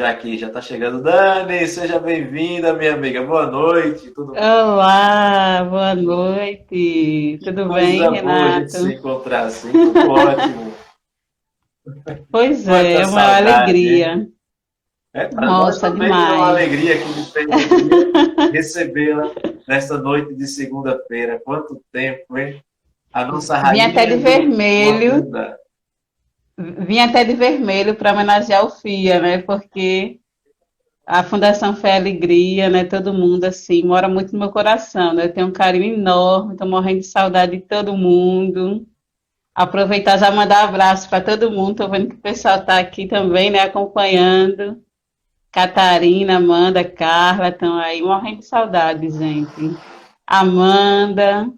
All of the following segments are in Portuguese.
já aqui, já está chegando. Dani, seja bem-vinda, minha amiga. Boa noite, tudo bem? Olá, boa noite. Que Tudo bem, coisa boa a gente se Renato? encontrar assim, tudo ótimo. Pois Quanta é uma saudade, hein? alegria. É, para nós Nossa, também é uma demais. alegria aqui de Feia Alegria recebê-la nesta noite de segunda-feira. Quanto tempo, hein? A nossa Vim até de rainha do vermelho, Atlanta. vim até de vermelho para homenagear o FIA, né? Porque a Fundação Fé e Alegria, né? Todo mundo assim mora muito no meu coração, né? Eu tenho um carinho enorme, estou morrendo de saudade de todo mundo. Aproveitar já mandar abraço para todo mundo. Estou vendo que o pessoal está aqui também, né? Acompanhando. Catarina, Amanda, Carla estão aí morrendo de saudade, gente. Amanda,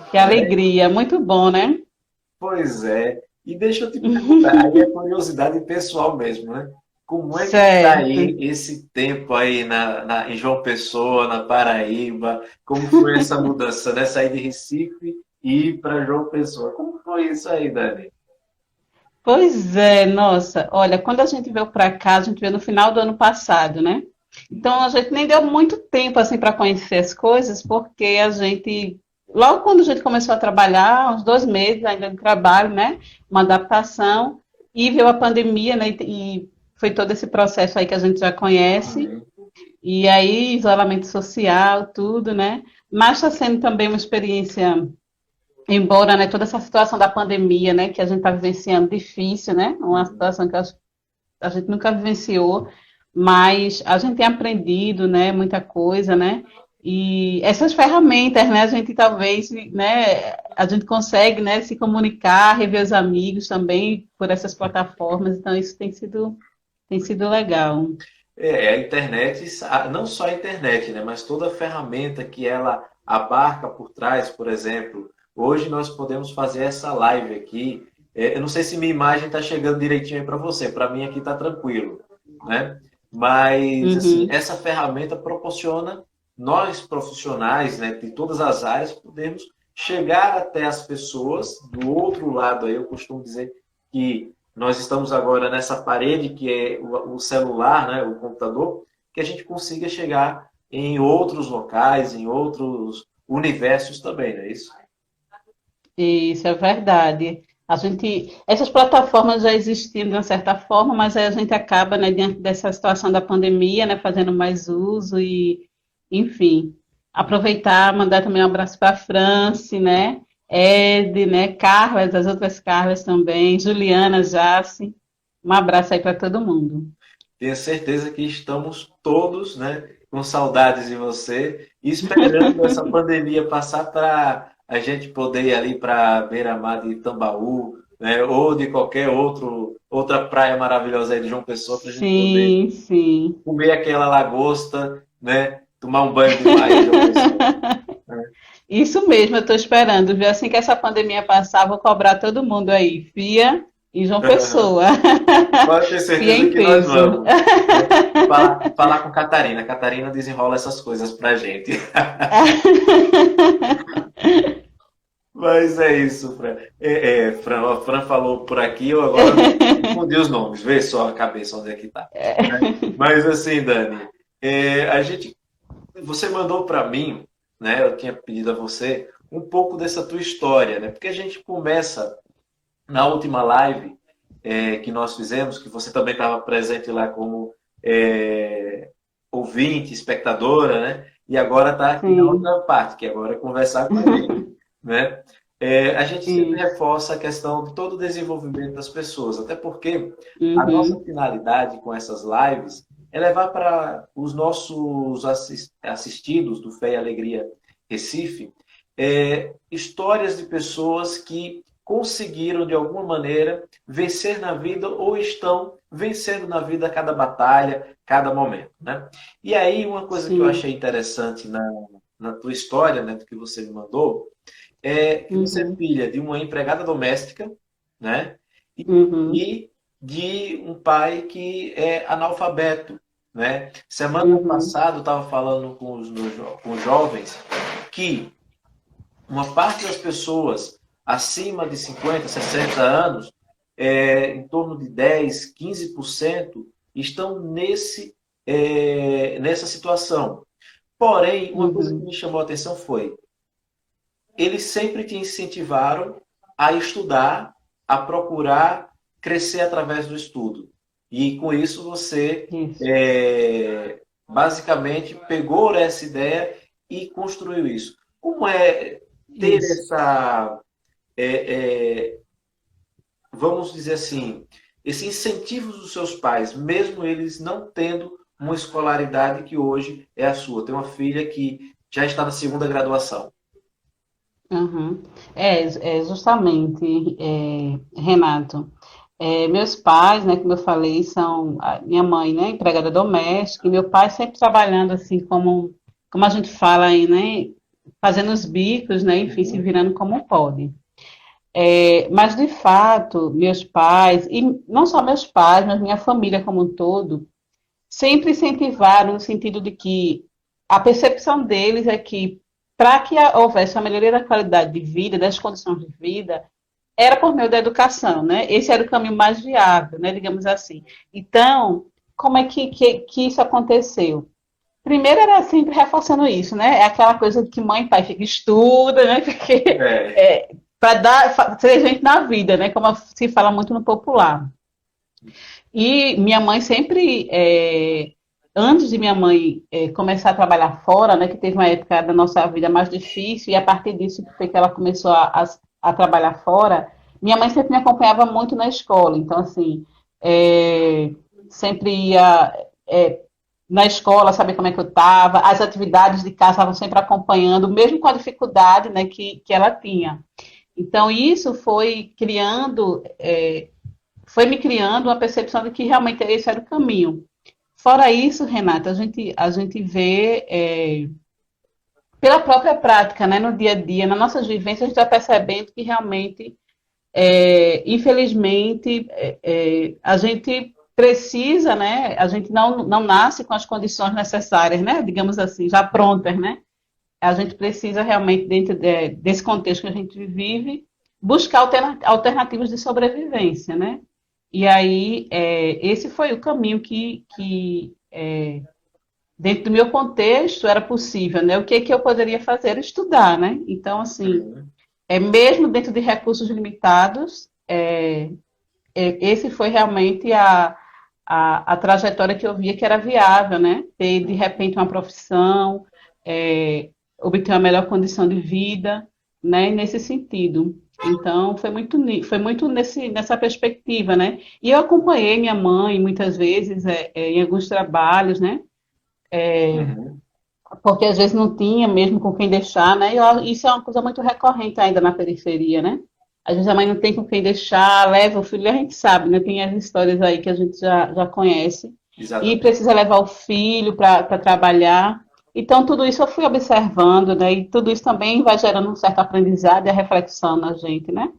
que É, alegria, muito bom, né? pois é. E deixa eu te perguntar, aí é curiosidade pessoal mesmo, né? Como é que está Certo. aí esse tempo aí em João Pessoa, na Paraíba? Como foi essa mudança, né? Sair de Recife e ir para João Pessoa. Como foi isso aí, Dani? Pois é, nossa, olha, quando a gente veio para cá, a gente veio no final do ano passado, né? Então a gente nem deu muito tempo assim para conhecer as coisas, porque a gente, logo quando a gente começou a trabalhar, uns 2 meses ainda de trabalho, né? Uma adaptação, e veio a pandemia, né? E foi todo esse processo aí que a gente já conhece. Uhum. E aí, isolamento social, tudo, né? Mas está sendo também uma experiência, embora, né, toda essa situação da pandemia, né, que a gente está vivenciando difícil, né? Uma Uhum. situação que a gente nunca vivenciou, mas a gente tem aprendido, né, muita coisa, né? E essas ferramentas, né, a gente talvez, né, a gente consegue, né, se comunicar, rever os amigos também por essas plataformas, então isso tem sido legal. É, a internet, não só a internet, né, mas toda a ferramenta que ela abarca por trás, por exemplo, hoje nós podemos fazer essa live aqui. Eu não sei se minha imagem está chegando direitinho aí para você, para mim aqui está tranquilo, né? Mas assim, Uhum. essa ferramenta proporciona nós profissionais, né, de todas as áreas, podemos chegar até as pessoas do outro lado. Aí eu costumo dizer que nós estamos agora nessa parede que é o celular, né, o computador, que a gente consiga chegar em outros locais, em outros universos também, não é isso? Isso é verdade. Essas plataformas já existiam de uma certa forma, mas aí a gente acaba, né, diante dessa situação da pandemia, né, fazendo mais uso e, enfim, aproveitar, mandar também um abraço para a Franci, né, Ed, né, Carlas, as outras Carlas também, Juliana, Jace, um abraço aí para todo mundo. Tenho certeza que estamos todos, né, com saudades de você, e esperando essa pandemia passar para a gente poder ir ali para a beira-mar de Tambaú, né, ou de qualquer outra praia maravilhosa aí de João Pessoa, para a gente poder Sim, sim. comer aquela lagosta, né, tomar um banho de mar em João Pessoa. Isso mesmo, eu estou esperando, viu? Assim que essa pandemia passar, vou cobrar todo mundo aí. FIA e João Pessoa. Pode ter FIA certeza em que nós peso. vamos, né? Falar com Catarina. Catarina desenrola essas coisas pra gente. Mas é isso, Fran. Fran, a Fran falou por aqui, eu agora confundi os nomes. Vê só a cabeça onde é que tá. Né? Mas assim, Dani, você mandou para mim, né? Eu tinha pedido a você um pouco dessa tua história, né? Porque a gente começa na última live que nós fizemos, que você também estava presente lá como é, ouvinte, espectadora, né? E agora está aqui na Sim, outra parte, que agora é conversar com a gente, né? A gente sempre isso. reforça a questão de todo o desenvolvimento das pessoas, até porque a nossa Uhum, finalidade com essas lives é levar para os nossos assistidos do Fé e Alegria Recife histórias de pessoas que conseguiram, de alguma maneira, vencer na vida ou estão vencendo na vida a cada batalha, cada momento. Né? E aí, uma coisa que eu sim. achei interessante na tua história, né, do que você me mandou, é que você é Uhum, filha de uma empregada doméstica, né? uhum, E de um pai que é analfabeto, né? Semana uhum, passada eu estava falando com os jovens que uma parte das pessoas acima de 50, 60 anos, em torno de 10, 15%, estão nessa situação. Porém, uma coisa que Uhum. me chamou a atenção foi, eles sempre te incentivaram a estudar, a procurar crescer através do estudo. E com isso você Isso. basicamente pegou essa ideia e construiu isso. Como é ter Isso. é, é, vamos dizer assim, esse incentivo dos seus pais, mesmo eles não tendo uma escolaridade que hoje é a sua? Tem uma filha que já está na segunda graduação. Uhum. Justamente, Renato. Meus pais, né, como eu falei, são minha mãe, né, empregada doméstica, e meu pai sempre trabalhando assim como a gente fala aí, né, fazendo os bicos, né, enfim, se Uhum. virando como pode. Mas de fato, meus pais, e não só meus pais, mas minha família como um todo, sempre incentivaram no sentido de que a percepção deles é que para que houvesse a melhoria da qualidade de vida, das condições de vida, era por meio da educação, né? Esse era o caminho mais viável, né? Digamos assim. Então, como é que isso aconteceu? Primeiro era sempre reforçando isso, né? É aquela coisa de que mãe e pai fica estuda, né? Porque É, para ser gente na vida, né? Como se fala muito no popular. E minha mãe sempre, antes de minha mãe começar a trabalhar fora, né, que teve uma época da nossa vida mais difícil, e a partir disso foi que ela começou a trabalhar fora, minha mãe sempre me acompanhava muito na escola. Então, assim, é, sempre ia na escola saber como é que eu estava, as atividades de casa estavam sempre acompanhando, mesmo com a dificuldade, né, que ela tinha. Então, isso foi me criando uma percepção de que realmente esse era o caminho. Fora isso, Renata, a gente vê pela própria prática, né, no dia a dia, nas nossas vivências, a gente está percebendo que realmente, infelizmente, a gente precisa, né, a gente não nasce com as condições necessárias, né, digamos assim, já prontas, né? A gente precisa realmente, dentro desse contexto que a gente vive, buscar alternativas de sobrevivência, né? E aí, esse foi o caminho que dentro do meu contexto, era possível, né? O que eu poderia fazer? Estudar, né? Então, assim, uhum. mesmo dentro de recursos limitados, esse foi realmente a trajetória que eu via que era viável, né? Ter, de repente, uma profissão, é, obter uma melhor condição de vida, né? Nesse sentido. Então, foi muito nessa perspectiva, né? E eu acompanhei minha mãe muitas vezes em alguns trabalhos, né? Uhum. Porque às vezes não tinha mesmo com quem deixar, né? Isso é uma coisa muito recorrente ainda na periferia, né? Às vezes a mãe não tem com quem deixar, leva o filho, a gente sabe, né? Tem as histórias aí que a gente já conhece. E Exatamente. precisa levar o filho para trabalhar. Então, tudo isso eu fui observando, né? E tudo isso também vai gerando um certo aprendizado e a reflexão na gente, né?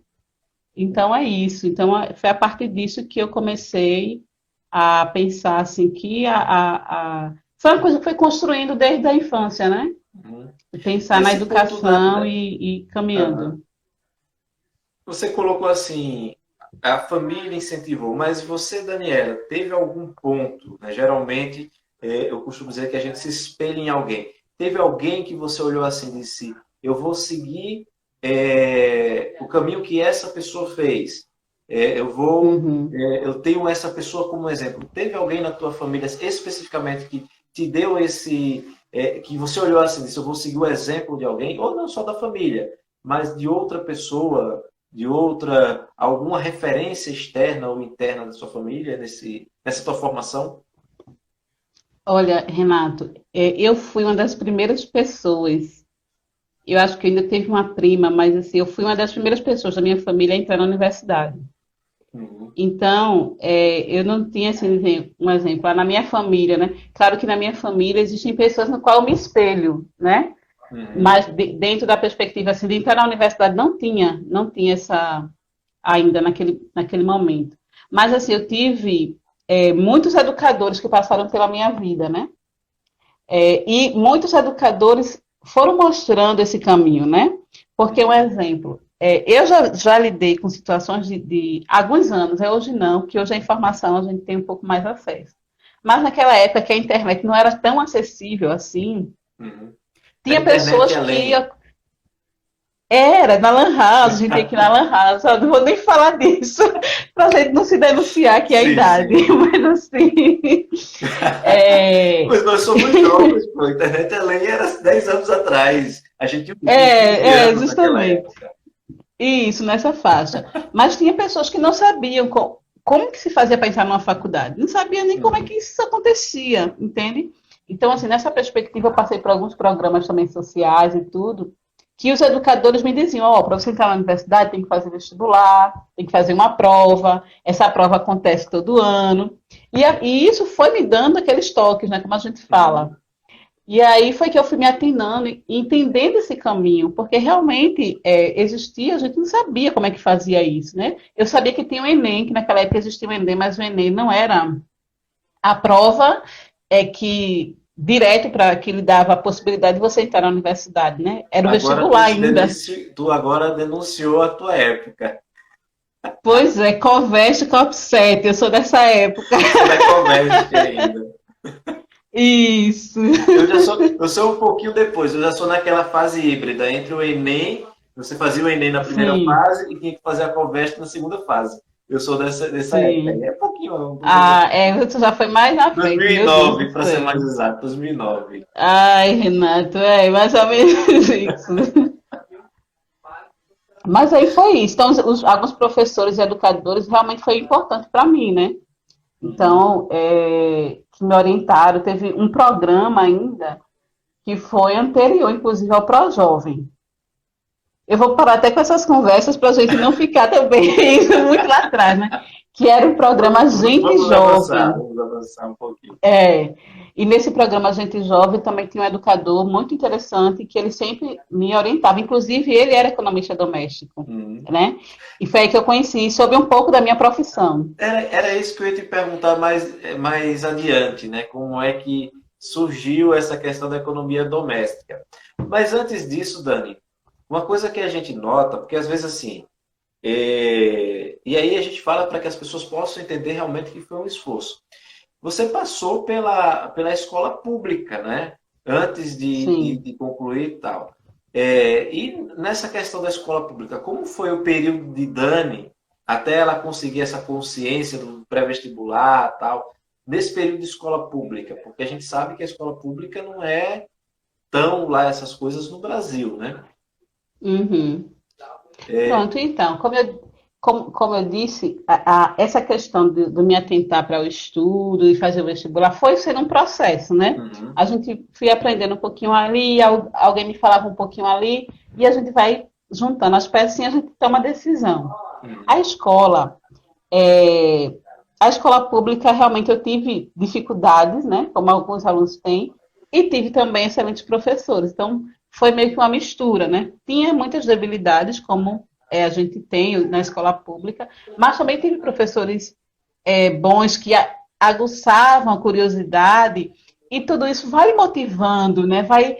Então, é isso. Então, foi a partir disso que eu comecei a pensar, assim, que foi uma coisa que foi construindo desde a infância, né? Uhum. Pensar na Nesse ponto educação e Aham. caminhando. Você colocou assim, a família incentivou, mas você, Daniela, teve algum ponto, né? Geralmente, eu costumo dizer que a gente se espelha em alguém. Teve alguém que você olhou assim e disse, eu vou seguir o caminho que essa pessoa fez. Uhum. Eu tenho essa pessoa como exemplo. Teve alguém na tua família especificamente que te deu que você olhou assim e disse, eu vou seguir o exemplo de alguém, ou não só da família, mas de outra pessoa, de outra, alguma referência externa ou interna da sua família nessa tua formação? Olha, Renato, eu fui uma das primeiras pessoas. Eu acho que ainda teve uma prima, mas assim, eu fui uma das primeiras pessoas da minha família a entrar na universidade. Uhum, Então, eu não tinha assim, um exemplo. Na minha família, né? Claro que na minha família existem pessoas no qual eu me espelho, né? uhum, Mas dentro da perspectiva assim, de entrar na universidade não tinha essa ainda naquele momento. Mas assim, eu tive muitos educadores que passaram pela minha vida, né? E muitos educadores foram mostrando esse caminho, né? Porque um uhum, exemplo, eu já lidei com situações de alguns anos, hoje não, que hoje a informação a gente tem um pouco mais acesso. Mas naquela época que a internet não era tão acessível assim, Uhum. A tinha internet pessoas é que lenha. era na Lan House, a gente tem que ir na Lan House, eu não vou nem falar disso, pra gente não se denunciar aqui a Sim, idade, sim. mas assim, é, Mas nós somos jovens, pô. A internet é lenha era 10 anos atrás. A gente tinha 15 anos naquela justamente, época. isso, nessa faixa. Mas tinha pessoas que não sabiam como que se fazia para entrar numa faculdade, não sabia nem como é Uhum. que isso acontecia, entende? Então, assim, nessa perspectiva, eu passei por alguns programas também sociais e tudo, que os educadores me diziam, ó, para você entrar na universidade tem que fazer vestibular, tem que fazer uma prova, essa prova acontece todo ano. E isso foi me dando aqueles toques, né, como a gente Uhum. fala. E aí foi que eu fui me atinando e entendendo esse caminho, porque realmente existia, a gente não sabia como é que fazia isso, né? Eu sabia que tinha o Enem, que naquela época existia o Enem, mas o Enem não era a prova que direto para que lhe dava a possibilidade de você entrar na universidade, né? Era o Agora vestibular ainda. tu agora denunciou a tua época. Pois é, Coveste, Cop7, eu sou dessa época. Você é da Coveste ainda. Isso. Eu sou um pouquinho depois, eu já sou naquela fase híbrida entre o Enem, você fazia o Enem na primeira Sim, fase e tinha que fazer a Coveste na segunda fase. Eu sou dessa época. sim. É pouquinho, Ah, você já foi mais na frente, meu Deus do 2009, para ser mais céu. exato, 2009. Ai, Renato, mais ou menos isso. Mas aí foi isso. Então, alguns professores e educadores realmente foi importante para mim, né? Uhum. Então, que me orientaram. Teve um programa ainda que foi anterior, inclusive, ao ProJovem. Eu vou parar até com essas conversas para a gente não ficar também muito lá atrás, né? Que era o programa Gente Jovem. Vamos avançar um pouquinho. É, e nesse programa Gente Jovem também tinha um educador muito interessante que ele sempre me orientava. Inclusive, ele era economista doméstico, Uhum. né? E foi aí que eu conheci sobre um pouco da minha profissão. Era isso que eu ia te perguntar mais adiante, né? Como é que surgiu essa questão da economia doméstica. Mas antes disso, Dani, uma coisa que a gente nota, porque às vezes assim, e aí a gente fala para que as pessoas possam entender realmente que foi um esforço. Você passou pela escola pública, né? Antes Sim. de concluir e tal. E nessa questão da escola pública, como foi o período de Dani até ela conseguir essa consciência do pré-vestibular e tal, nesse período de escola pública? Porque a gente sabe que a escola pública não é tão lá essas coisas no Brasil, né? Uhum. Pronto, então, como eu disse, essa questão de me atentar para o estudo e fazer o vestibular foi sendo um processo, né? Uhum, A gente fui aprendendo um pouquinho ali, alguém me falava um pouquinho ali, e a gente vai juntando as pecinhas e a gente toma a decisão. A uhum, escola, é, a escola pública, realmente eu tive dificuldades, né? Como alguns alunos têm, e tive também excelentes professores. Então, foi meio que uma mistura, né? Tinha muitas debilidades, como a gente tem na escola pública, mas também tive professores bons que aguçavam a curiosidade e tudo isso vai motivando, né? Vai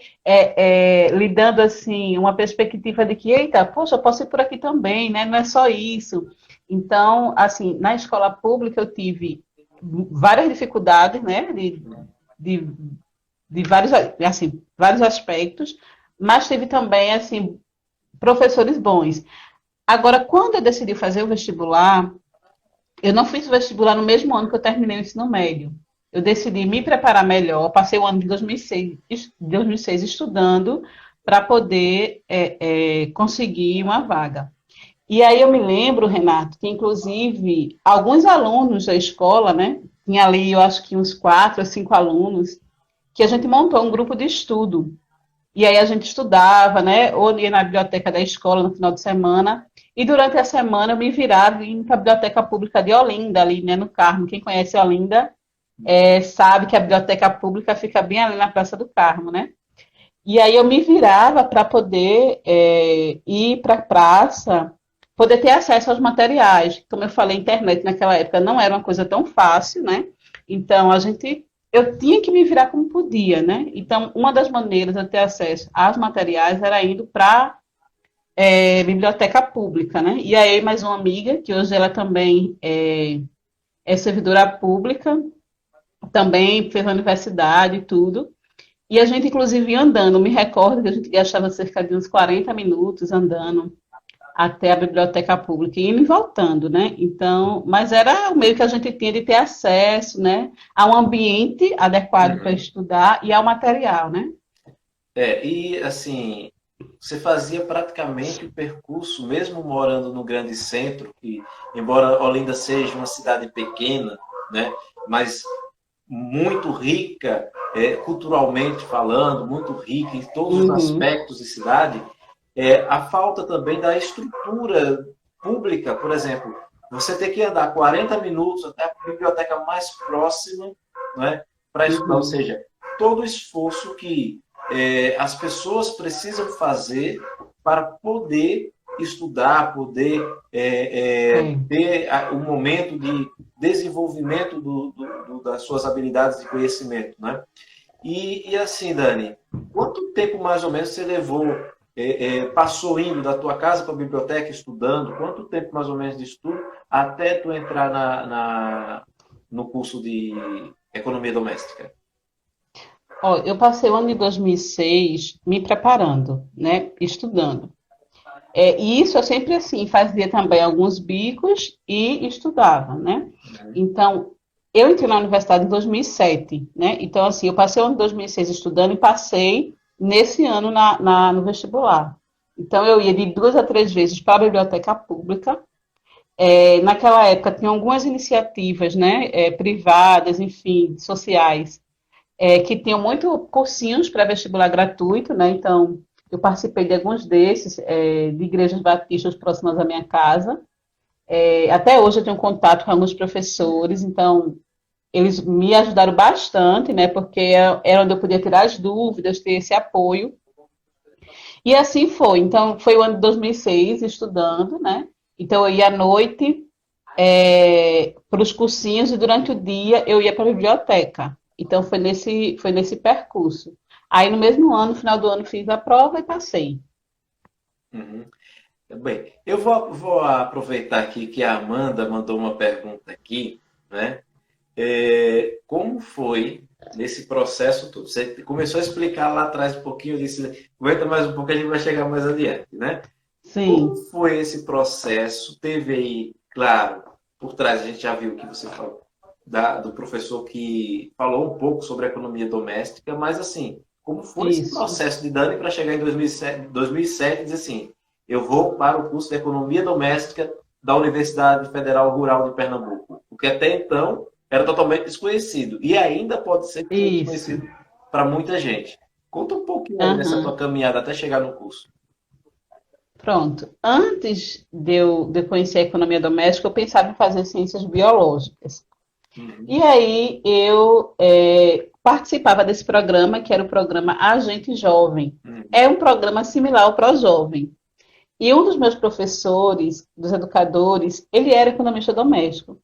lhe dando assim uma perspectiva de que, eita, poxa, eu posso ir por aqui também, né? Não é só isso. Então, assim, na escola pública eu tive várias dificuldades, né? De, de vários aspectos, mas tive também assim professores bons. Agora, quando eu decidi fazer o vestibular, eu não fiz o vestibular no mesmo ano que eu terminei o ensino médio. Eu decidi me preparar melhor, passei o ano de 2006 estudando para poder conseguir uma vaga. E aí eu me lembro, Renato, que inclusive alguns alunos da escola, né? Tinha ali, eu acho que uns 4 ou 5 alunos, que a gente montou um grupo de estudo. E aí a gente estudava, né? Ou ia na biblioteca da escola no final de semana. E durante a semana eu me virava indo para a biblioteca pública de Olinda, ali, né, no Carmo. Quem conhece Olinda sabe que a biblioteca pública fica bem ali na Praça do Carmo, né? E aí eu me virava para poder ir para a praça, poder ter acesso aos materiais. Como eu falei, a internet naquela época não era uma coisa tão fácil, né? Então eu tinha que me virar como podia, né? Então, uma das maneiras de eu ter acesso aos materiais era indo para biblioteca pública, né? E aí mais uma amiga, que hoje ela também é servidora pública, também fez a universidade e tudo. E a gente, inclusive, ia andando. Me recordo que a gente gastava cerca de uns 40 minutos andando até a biblioteca pública, indo e voltando, né? Então, mas era o meio que a gente tinha de ter acesso, né, a um ambiente adequado para Uhum. estudar e ao material, né? E assim, você fazia praticamente o percurso, mesmo morando no grande centro, que embora Olinda seja uma cidade pequena, né, mas muito rica, culturalmente falando, muito rica em todos os Uhum, aspectos de cidade, a falta também da estrutura pública, por exemplo, você ter que andar 40 minutos até a biblioteca mais próxima, né, para estudar, ou uhum. seja, todo o esforço que as pessoas precisam fazer para poder estudar, poder É. ter um momento de desenvolvimento das suas habilidades de conhecimento, né? E assim, Dani, quanto tempo mais ou menos você levou, passou indo da tua casa para a biblioteca estudando? Quanto tempo mais ou menos de estudo até tu entrar no curso de economia doméstica? Ó, eu passei o ano de 2006 me preparando, né, estudando. E isso eu sempre assim, fazia também alguns bicos e estudava, né? Então, eu entrei na universidade em 2007, né? Então, assim, eu passei o ano de 2006 estudando e passei nesse ano no vestibular. Então, eu ia de 2 a 3 vezes para a biblioteca pública. Naquela época, tinha algumas iniciativas, né, privadas, enfim, sociais, que tinham muito cursinhos para vestibular gratuito, né? Então, eu participei de alguns desses, de igrejas batistas próximas à minha casa. Até hoje eu tenho contato com alguns professores, então eles me ajudaram bastante, né? Porque era onde eu podia tirar as dúvidas, ter esse apoio. E assim foi. Então, foi o ano de 2006 estudando, né? Então, eu ia à noite para os cursinhos e durante o dia eu ia para a biblioteca. Então, foi nesse percurso. Aí, no mesmo ano, no final do ano, fiz a prova e passei. Uhum. Bem, eu vou aproveitar aqui que a Amanda mandou uma pergunta aqui, né? Como foi nesse processo todo? Você começou a explicar lá atrás um pouquinho, eu disse, aguenta mais um pouco, a gente vai chegar mais adiante, né? Como Sim, foi esse processo? Teve aí, claro, por trás a gente já viu o que você falou, do professor que falou um pouco sobre a economia doméstica, mas assim, como foi esse isso. processo de Dani para chegar em 2007 e dizer assim, eu vou para o curso de economia doméstica da Universidade Federal Rural de Pernambuco, porque até então era totalmente desconhecido e ainda pode ser que seja Isso. desconhecido para muita gente. Conta um pouquinho aí dessa tua Aham. caminhada até chegar no curso. Pronto. Antes de eu conhecer a economia doméstica, eu pensava em fazer ciências biológicas. Uhum. E aí eu participava desse programa, que era o programa Agente Jovem. Uhum. É um programa similar ao ProJovem. E um dos meus professores, dos educadores, ele era economista doméstico.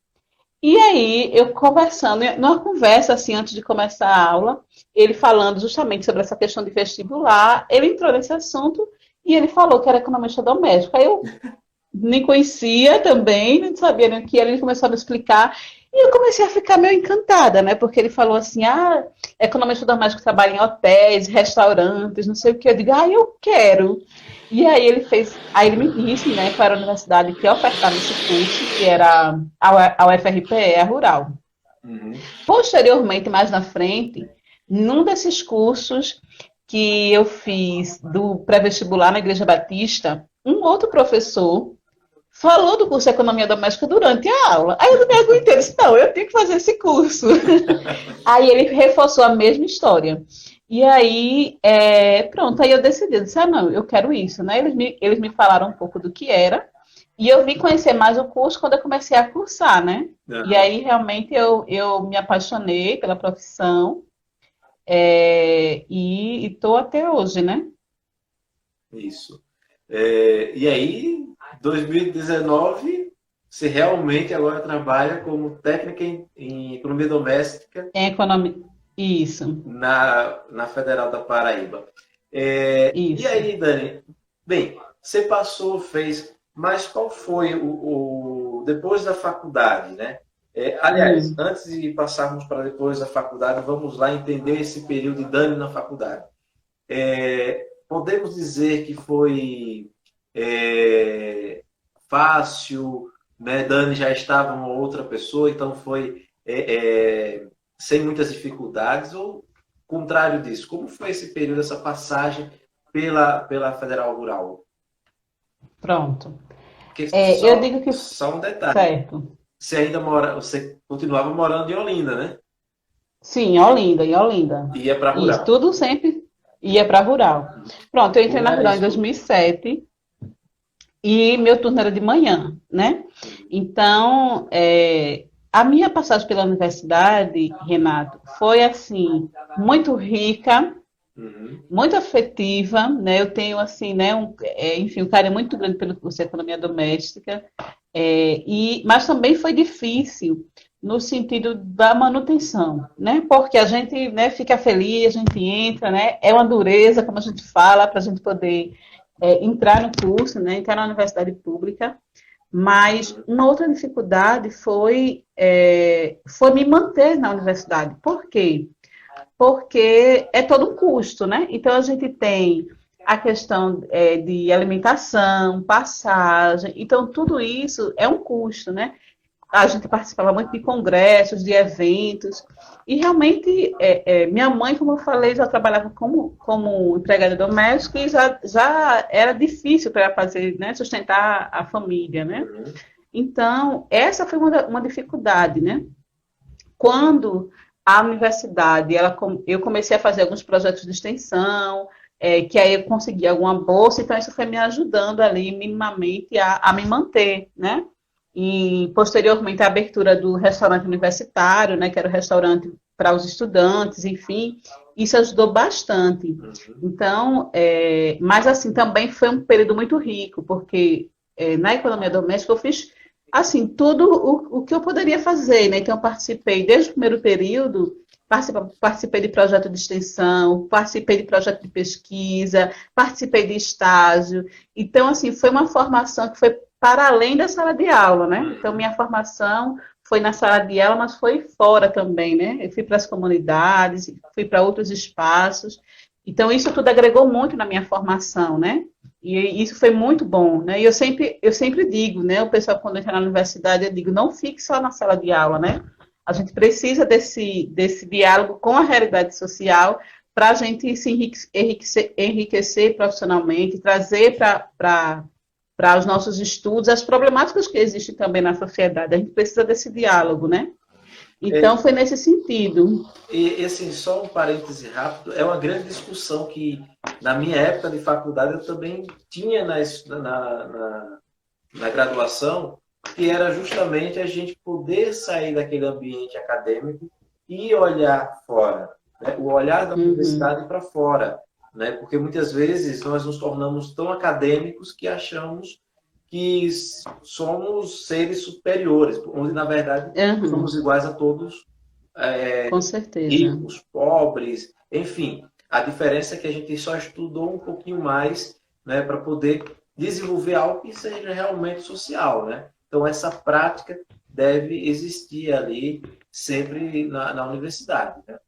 E aí, eu conversando, numa conversa assim, antes de começar a aula, ele falando justamente sobre essa questão de vestibular, ele entrou nesse assunto e ele falou que era economista doméstico. Aí eu nem conhecia também, não sabia nem o que era, ele começou a me explicar. E eu comecei a ficar meio encantada, né? Porque ele falou assim: economista doméstico trabalha em hotéis, restaurantes, não sei o que. Eu digo, eu quero. E aí aí ele me disse, né, qual era a universidade que ofertava esse curso, que era a UFRPE, a Rural. Uhum. Posteriormente, mais na frente, num desses cursos que eu fiz do pré-vestibular na Igreja Batista, um outro professor falou do curso de Economia Doméstica durante a aula. Aí eu não me aguentei, eu disse, não, eu tenho que fazer esse curso. Aí ele reforçou a mesma história. E aí, pronto, aí eu decidi, eu disse, não, eu quero isso, né? Eles me falaram um pouco do que era, e eu vim conhecer mais o curso quando eu comecei a cursar, né? E Aham. aí, realmente, eu me apaixonei pela profissão, e estou até hoje, né? Isso. E aí, 2019, você realmente agora trabalha como técnica em economia doméstica Em economia. Isso, na Federal da Paraíba. E isso. aí, Dani, bem, você passou, fez, mas qual foi depois da faculdade, né? Aliás, Hum, antes de passarmos para depois a faculdade, vamos lá entender esse período de Dani na faculdade. Podemos dizer que foi fácil, né? Dani já estava uma outra pessoa, então foi sem muitas dificuldades, ou contrário disso? Como foi esse período, essa passagem pela Federal Rural? pronto. Porque Eu digo que só um detalhe, certo. você continuava morando em Olinda, né? Sim, em Olinda, em Olinda. Ia para Isso, rural. tudo sempre ia para rural. Pronto, eu entrei Como na era rural em isso? 2007 e meu turno era de manhã, né? Então, a minha passagem pela universidade, Renato, foi assim, muito rica, Uhum. muito afetiva, né? Eu tenho assim, né, enfim, um carinho muito grande pelo curso de economia doméstica, mas também foi difícil no sentido da manutenção, né? Porque a gente, né, fica feliz, a gente entra, né? É uma dureza, como a gente fala, para a gente poder entrar no curso, né? Entrar na universidade pública. Mas Uhum. uma outra dificuldade foi me manter na universidade. Por quê? Porque é todo um custo, né? Então a gente tem a questão de alimentação, passagem, então tudo isso é um custo, né? A gente participava muito de congressos, de eventos, e realmente minha mãe, como eu falei, já trabalhava como empregada doméstica e já era difícil para ela fazer, né, sustentar a família, né? Uhum. Então, essa foi uma dificuldade, né? Quando a universidade, eu comecei a fazer alguns projetos de extensão, que aí eu consegui alguma bolsa, então isso foi me ajudando ali minimamente a me manter, né? E posteriormente a abertura do restaurante universitário, né, que era o restaurante para os estudantes, enfim, isso ajudou bastante. Uhum. Então, mas assim, também foi um período muito rico, porque na economia doméstica eu fiz assim, tudo o que eu poderia fazer, né? Então, eu participei desde o primeiro período, participei de projeto de extensão, participei de projeto de pesquisa, participei de estágio. Então, assim, foi uma formação que foi para além da sala de aula, né? Então, Uhum. minha formação foi na sala de aula, mas foi fora também, né? Eu fui para as comunidades, fui para outros espaços. Então, isso tudo agregou muito na minha formação, né? E isso foi muito bom, né? E eu sempre digo, né? O pessoal, quando entra na universidade, eu digo, não fique só na sala de aula, né? A gente precisa desse diálogo com a realidade social para a gente se enriquecer profissionalmente, trazer para os nossos estudos as problemáticas que existem também na sociedade. A gente precisa desse diálogo, né? Então, É, foi nesse sentido. assim, só um parêntese rápido, é uma grande discussão que na minha época de faculdade eu também tinha na graduação, que era justamente a gente poder sair daquele ambiente acadêmico e olhar fora, né? O olhar da Uhum, universidade para fora, né? Porque muitas vezes nós nos tornamos tão acadêmicos que achamos que somos seres superiores, onde na verdade uhum, somos iguais a todos, com certeza. ricos, pobres, enfim. A diferença é que a gente só estudou um pouquinho mais, né, para poder desenvolver algo que seja realmente social, né? Então essa prática deve existir ali sempre na universidade, né?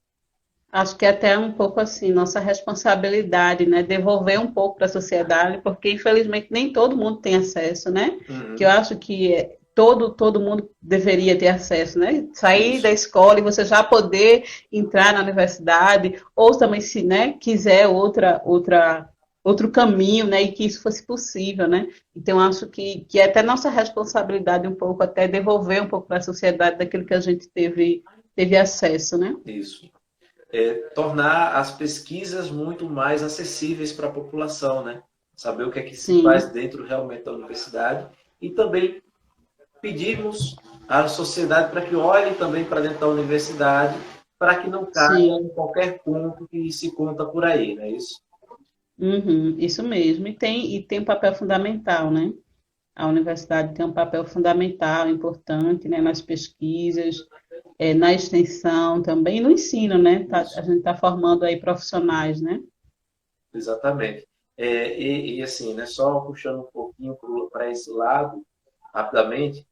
Acho que é até um pouco assim, nossa responsabilidade, né? Devolver um pouco para a sociedade, porque infelizmente nem todo mundo tem acesso, né? Que eu Uhum. acho que todo mundo deveria ter acesso, né? Sair da Isso. escola e você já poder entrar na universidade, ou também se, né, quiser outro caminho, né? E que isso fosse possível, né? Então acho que é até nossa responsabilidade um pouco até devolver um pouco para a sociedade daquilo que a gente teve acesso, né? Isso. Tornar as pesquisas muito mais acessíveis para a população, né? Saber o que é que se faz Sim. dentro realmente da universidade e também pedimos à sociedade para que olhe também para dentro da universidade, para que não caia em Sim, qualquer ponto que se conta por aí, não é isso? uhum, isso mesmo. E tem um papel fundamental, né? A universidade tem um papel fundamental, importante, né, nas pesquisas, na extensão também, e no ensino, né? A Isso, gente está formando aí profissionais, né? exatamente. Assim, né, só puxando um pouquinho para esse lado, rapidamente,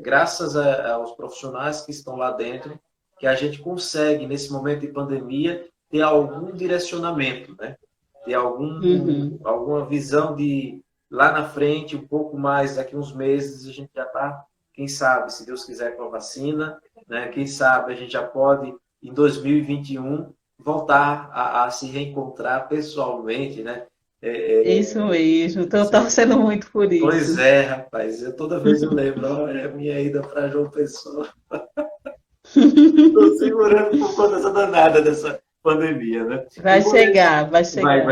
graças aos profissionais que estão lá dentro, que a gente consegue, nesse momento de pandemia, ter algum direcionamento, né? Ter Uhum. alguma visão de lá na frente, um pouco mais, daqui uns meses, a gente já está, quem sabe, se Deus quiser, com a vacina, né? Quem sabe a gente já pode, em 2021, voltar a se reencontrar pessoalmente, né? Isso mesmo, estou torcendo muito por Pois isso. é, rapaz, toda vez eu lembro, olha, a minha ida para João Pessoa. Estou segurando por conta dessa danada dessa pandemia, né? E Vai chegar, vai chegar.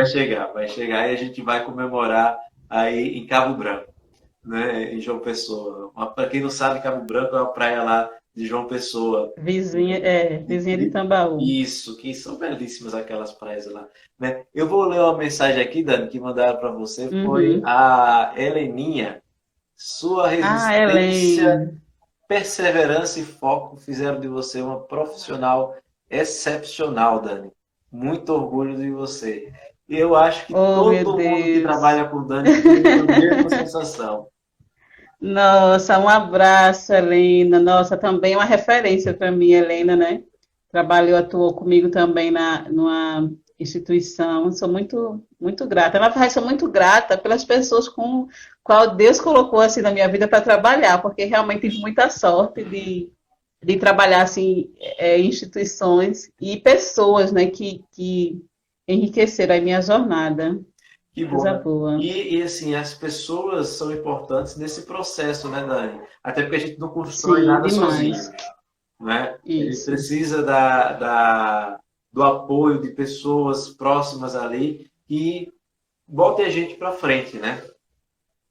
vai chegar e a gente vai comemorar aí em Cabo Branco, né? Em João Pessoa. Para quem não sabe, Cabo Branco é uma praia lá de João Pessoa. Vizinha de Tambaú. Isso, que são belíssimas aquelas praias lá, né? Eu vou ler uma mensagem aqui, Dani, que mandaram para você, foi Uhum. a Heleninha. Sua Ah, resistência, Helena. perseverança e foco fizeram de você uma profissional excepcional, Dani. Muito orgulho de você. E eu acho que Oh, meu todo mundo que Deus. trabalha com o Dani tem essa mesma sensação. Nossa, um abraço, Helena. Nossa, também uma referência para mim, Helena, né? Trabalhou, atuou comigo também numa instituição. Sou muito grata. Na verdade, sou muito grata pelas pessoas com qual Deus colocou assim na minha vida para trabalhar, porque realmente tive muita sorte de trabalhar assim em instituições e pessoas, né, que enriqueceram a minha jornada. Que bom, Coisa né? boa. Assim, as pessoas são importantes nesse processo, né, Dani? Até porque a gente não constrói Sim, nada demais. sozinho, né? A gente Isso, precisa do apoio de pessoas próximas ali que botem a gente para frente, né?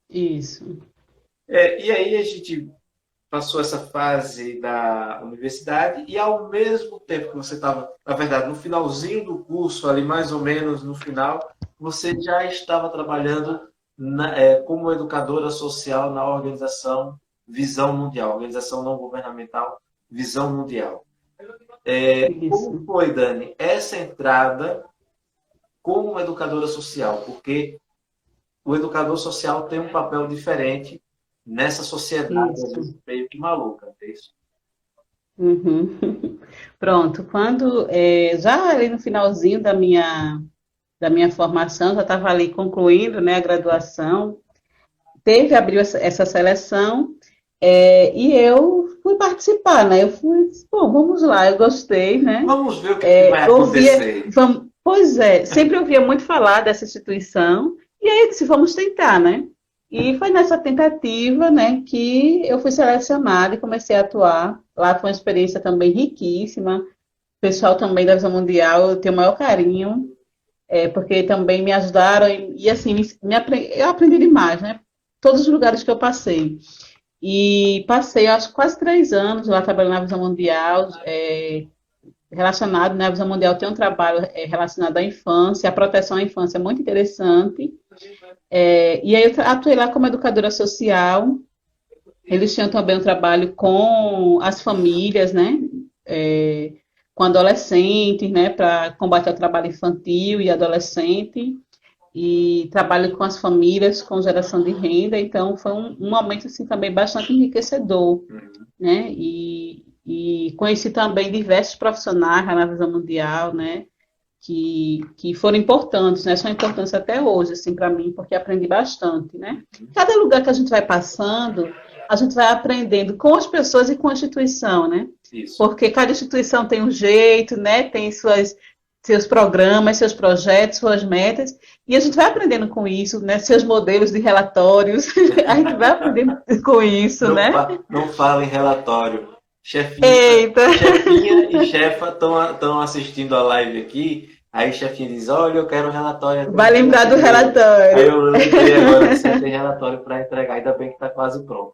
isso. E aí a gente passou essa fase da universidade e ao mesmo tempo que você estava, na verdade, no finalzinho do curso, ali mais ou menos no final, você já estava trabalhando como educadora social na organização Visão Mundial, organização não governamental Visão Mundial. Como Isso. foi, Dani, essa entrada como educadora social? Porque o educador social tem um papel diferente nessa sociedade, às Isso. vezes, meio que maluca, é isso? Uhum. Pronto. Quando já ali no finalzinho da minha formação, já estava ali concluindo, né, a graduação, abriu essa seleção, e eu fui participar, né? Eu fui, bom, vamos lá, eu gostei, né? Vamos ver o que vai Eu ouvia, acontecer. pois é, sempre ouvia muito falar dessa instituição, e aí eu disse, vamos tentar, né? E foi nessa tentativa, né, que eu fui selecionada e comecei a atuar. Lá foi uma experiência também riquíssima. O pessoal também da Visão Mundial, eu tenho o maior carinho, porque também me ajudaram e assim, eu aprendi demais, né? Todos os lugares que eu passei. E passei, acho, quase 3 anos lá trabalhando na Visão Mundial, relacionado, né? A Visão Mundial tem um trabalho relacionado à infância, à proteção à infância, muito interessante. E aí eu atuei lá como educadora social. Eles tinham também um trabalho com as famílias, né? É, com adolescentes, né? Para combater o trabalho infantil e adolescente. E trabalho com as famílias, com geração de renda. Então, foi um momento, assim, também bastante enriquecedor, né? E conheci também diversos profissionais na visão mundial, né? Que foram importantes, né? São importantes até hoje, assim, para mim, porque aprendi bastante, né? Cada lugar que a gente vai passando, a gente vai aprendendo com as pessoas e com a instituição, né? Isso. Porque cada instituição tem um jeito, né? Tem seus programas, seus projetos, suas metas, e a gente vai aprendendo com isso, né? Seus modelos de relatórios, a gente vai aprendendo com isso, Não, né? não fala em relatório. Chefinha, Eita, chefinha e chefa estão assistindo a live aqui. Aí chefinha diz, olha, eu quero um relatório até vai dia lembrar do primeiro. Aí relatório. eu lembrei agora que você tem relatório para entregar, ainda bem que está quase pronto.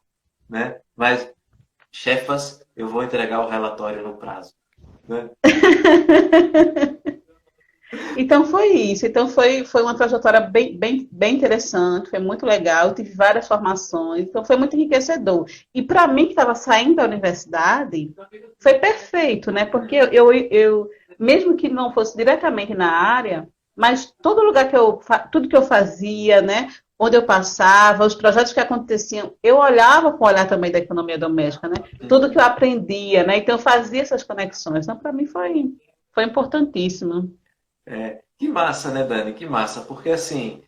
Né? Mas, chefas, eu vou entregar o relatório no prazo. Né? Então foi isso. Então foi uma trajetória bem interessante, foi muito legal. Eu tive várias formações, então foi muito enriquecedor. E para mim, que estava saindo da universidade, foi perfeito, né? Porque mesmo que não fosse diretamente na área, mas todo lugar tudo que eu fazia, né? onde eu passava, os projetos que aconteciam, eu olhava com o olhar também da economia doméstica, né? Tudo que eu aprendia, né? Então eu fazia essas conexões. Então, para mim foi importantíssimo. Que massa, né, Dani? Que massa, porque assim,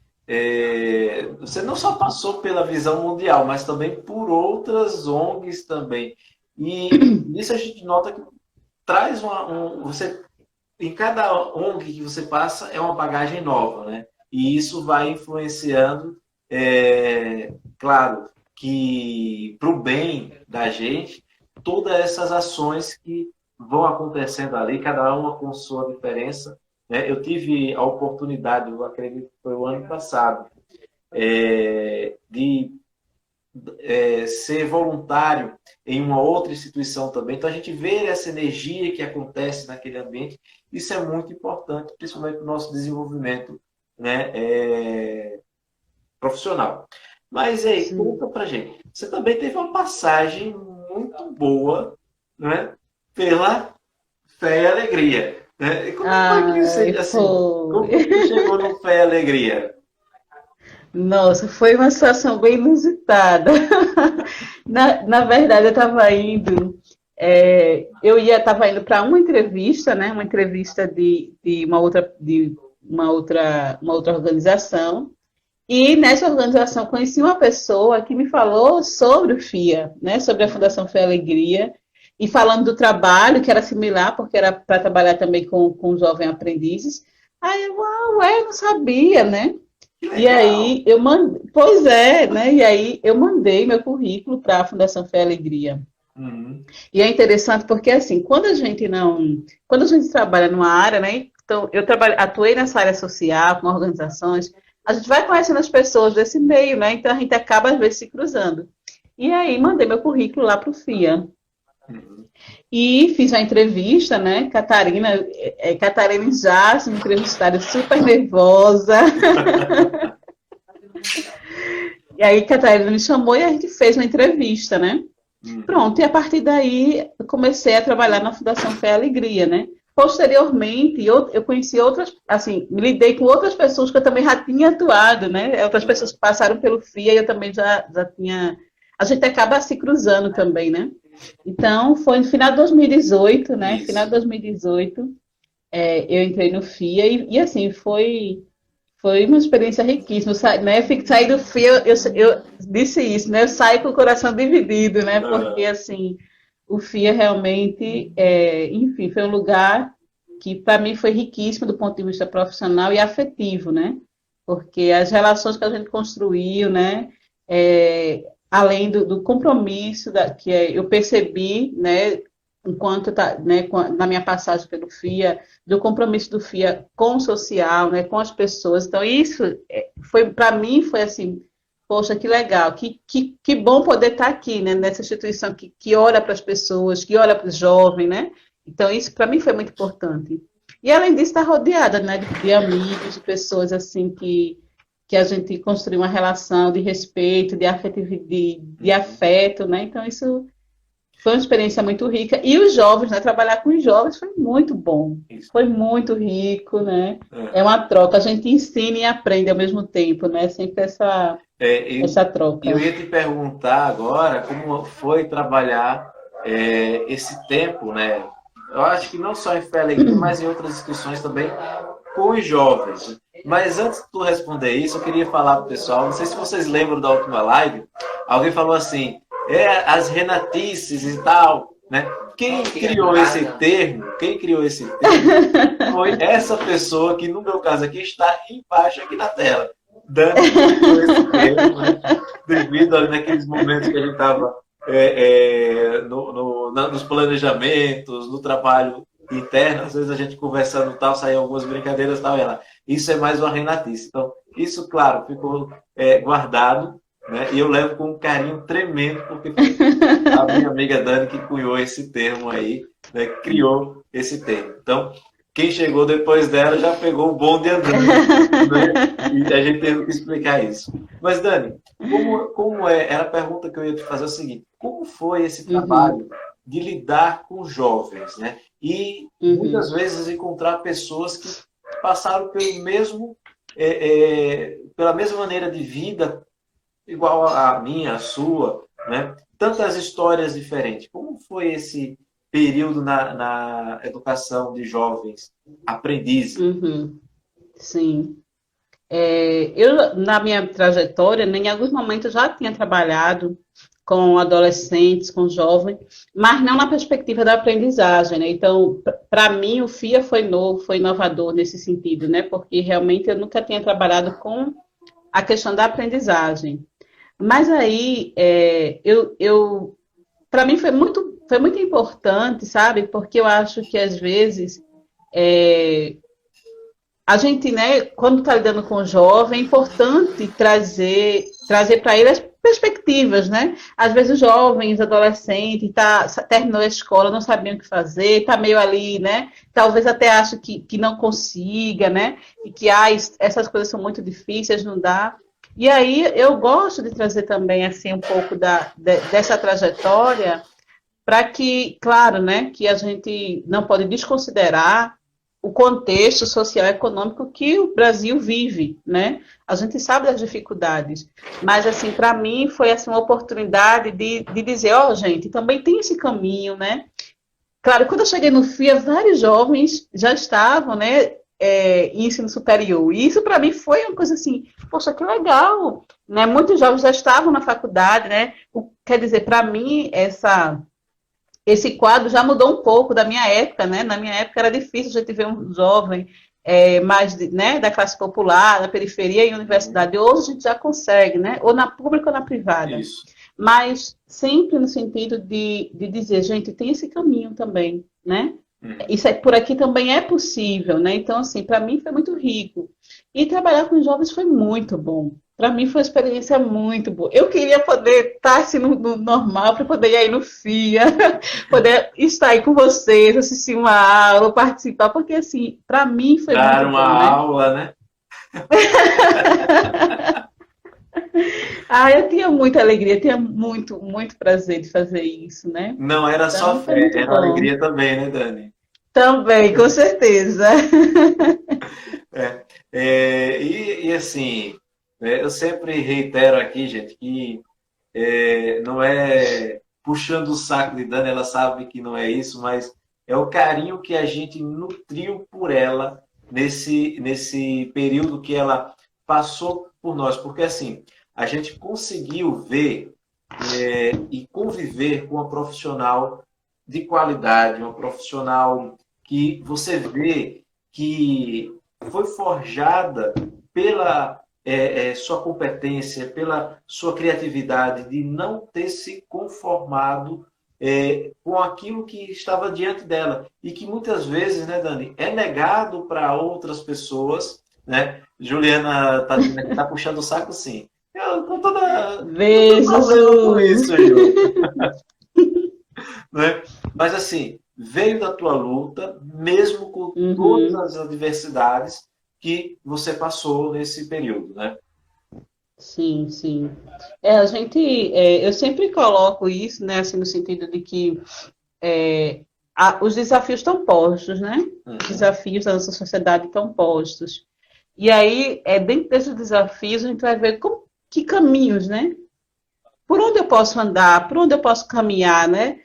você não só passou pela visão mundial, mas também por outras ONGs também. E nisso a gente nota que traz você em cada ONG que você passa é uma bagagem nova, né? E isso vai influenciando, claro, que para o bem da gente, todas essas ações que vão acontecendo ali, cada uma com sua diferença, né? Eu tive a oportunidade, eu acredito que foi o ano passado, de ser voluntário em uma outra instituição também. Então, a gente vê essa energia que acontece naquele ambiente. Isso é muito importante, principalmente para o nosso desenvolvimento, né, profissional. Mas aí, Sim. conta pra gente. Você também teve uma passagem muito boa, né, pela Fé e Alegria. Né? E como foi que Ai, você, assim, como foi. foi que você chegou no Fé e Alegria? Nossa, foi uma situação bem inusitada. Na verdade, eu estava indo, estava indo para uma entrevista, né? Uma entrevista uma outra organização. E nessa organização conheci uma pessoa que me falou sobre o FIA, né? Sobre a Fundação Fé e Alegria. E falando do trabalho, que era similar, porque era para trabalhar também com jovens aprendizes. Aí eu, não sabia, né? Que E legal! aí eu mandei, pois é, né? E aí eu mandei meu currículo para a Fundação Fé e Alegria. Uhum. E é interessante porque assim, quando a gente trabalha numa área, né? Então atuei nessa área social, com organizações, a gente vai conhecendo as pessoas desse meio, né? Então a gente acaba às vezes se cruzando. E aí mandei meu currículo lá para o FIA. Uhum. E fiz uma entrevista, né? Catarina já, me entrevistaram super nervosa. E aí Catarina me chamou e a gente fez uma entrevista, né? Uhum. Pronto, e a partir daí eu comecei a trabalhar na Fundação Fé e Alegria, né? Posteriormente, eu conheci outras, assim, me lidei com outras pessoas que eu também já tinha atuado, né? Outras pessoas que passaram pelo FIA e eu também já tinha. A gente acaba se cruzando também, né? Então, foi no final de 2018, né? Final de Isso. 2018, eu entrei no FIA e assim, foi uma experiência riquíssima, né? Saí do FIA, eu disse isso, né? Eu saí com o coração dividido, né? Porque, Ah, assim, o FIA realmente, enfim, foi um lugar que, para mim, foi riquíssimo do ponto de vista profissional e afetivo, né? Porque as relações que a gente construiu, né? Além do compromisso eu percebi, né? Enquanto né, na minha passagem pelo FIA, do compromisso do FIA com o social, né, com as pessoas. Então, isso foi, para mim, foi assim, poxa, que legal, que bom poder estar aqui, né, nessa instituição que olha para as pessoas, que olha para os jovens, né? Então, isso para mim foi muito importante. E além disso, estar rodeada, né, de amigos, de pessoas assim que a gente construiu uma relação de respeito, de afetividade, de uhum. afeto, né? Então, isso foi uma experiência muito rica. E os jovens, né? Trabalhar com os jovens foi muito bom. Isso. Foi muito rico, né? É Aham. uma troca. A gente ensina e aprende ao mesmo tempo, né? Sempre essa E eu troca. ia te perguntar agora como foi trabalhar esse tempo, né? Eu acho que não só em Fé e Alegria, mas em outras instituições também, com os jovens. Mas antes de tu responder isso, eu queria falar para o pessoal, não sei se vocês lembram da última live, alguém falou assim, as renatices e tal, né? Quem criou esse termo foi essa pessoa que, no meu caso aqui, está embaixo aqui na tela. Dani criou esse termo, né? Devido ali naqueles momentos que a gente estava nos planejamentos, no trabalho interno, às vezes a gente conversando e tal, saíam algumas brincadeiras e tal, e ela, isso é mais uma renatice. Então, isso, claro, ficou guardado, né? E eu levo com um carinho tremendo, porque foi a minha amiga Dani que cunhou esse termo aí, né? Criou esse termo. Então, quem chegou depois dela já pegou o bonde andando, né? E a gente teve que explicar isso. Mas, Dani, como é? Era a pergunta que eu ia te fazer o seguinte: como foi esse Uhum, trabalho de lidar com jovens, né? E muitas uhum, vezes encontrar pessoas que passaram pelo mesmo pela mesma maneira de vida, igual a minha, a sua, né? Tantas histórias diferentes. Como foi esse período na educação de jovens aprendizes? Uhum, sim. Eu, na minha trajetória, né, em alguns momentos já tinha trabalhado com adolescentes, com jovens, mas não na perspectiva da aprendizagem, né? Então, para mim, o FIA foi novo, foi inovador nesse sentido, né? Porque realmente eu nunca tinha trabalhado com a questão da aprendizagem. Mas aí, para mim foi muito importante, sabe? Porque eu acho que às vezes a gente, né, quando está lidando com o jovem, é importante trazer para ele as perspectivas, né? Às vezes os jovens, adolescentes, terminou a escola, não sabiam o que fazer, está meio ali, né? Talvez até ache que não consiga, né? E que essas coisas são muito difíceis, não dá. E aí eu gosto de trazer também assim um pouco dessa trajetória para que, claro, né, que a gente não pode desconsiderar o contexto social e econômico que o Brasil vive, né? A gente sabe das dificuldades, mas assim, para mim foi assim uma oportunidade de dizer, ó, gente, também tem esse caminho, né? Claro, quando eu cheguei no FIA, vários jovens já estavam, né, em ensino superior. E isso para mim foi uma coisa assim, poxa, que legal, né? Muitos jovens já estavam na faculdade, né? Quer dizer, para mim esse quadro já mudou um pouco da minha época, né? Na minha época era difícil a gente ver um jovem mais né, da classe popular, da periferia em universidade. Hoje a gente já consegue, né? Ou na pública ou na privada. Isso. Mas sempre no sentido de dizer, gente, tem esse caminho também, né? Isso por aqui também é possível, né? Então, assim, para mim foi muito rico. E trabalhar com jovens foi muito bom. Para mim foi uma experiência muito boa. Eu queria poder estar assim no normal, para poder ir aí no FIA, poder estar aí com vocês, assistir uma aula, participar, porque assim, para mim foi Dar muito uma bom, né? aula, né? Ah, eu tinha muita alegria, tinha muito, muito prazer de fazer isso, né? Não era só Então foi fé, muito era bom. alegria também, né, Dani? Também, com certeza. Assim, eu sempre reitero aqui, gente, que não é puxando o saco de Dani, ela sabe que não é isso, mas é o carinho que a gente nutriu por ela nesse período que ela passou por nós. Porque, assim, a gente conseguiu ver e conviver com uma profissional de qualidade, uma profissional que você vê que foi forjada pela sua competência, pela sua criatividade, de não ter se conformado com aquilo que estava diante dela. E que muitas vezes, né, Dani, é negado para outras pessoas, né? Juliana está dizendo que está puxando o saco, sim. Eu, não tem Beijo, problema com Ju. isso, Ju. Né? Mas assim, veio da tua luta, mesmo com todas Uhum. as adversidades que você passou nesse período, né? Sim, sim. Eu sempre coloco isso, né, assim, no sentido de que os desafios estão postos, né? Os Uhum. desafios da nossa sociedade estão postos. E aí, dentro desses desafios, a gente vai ver que caminhos, né? Por onde eu posso andar, por onde eu posso caminhar, né?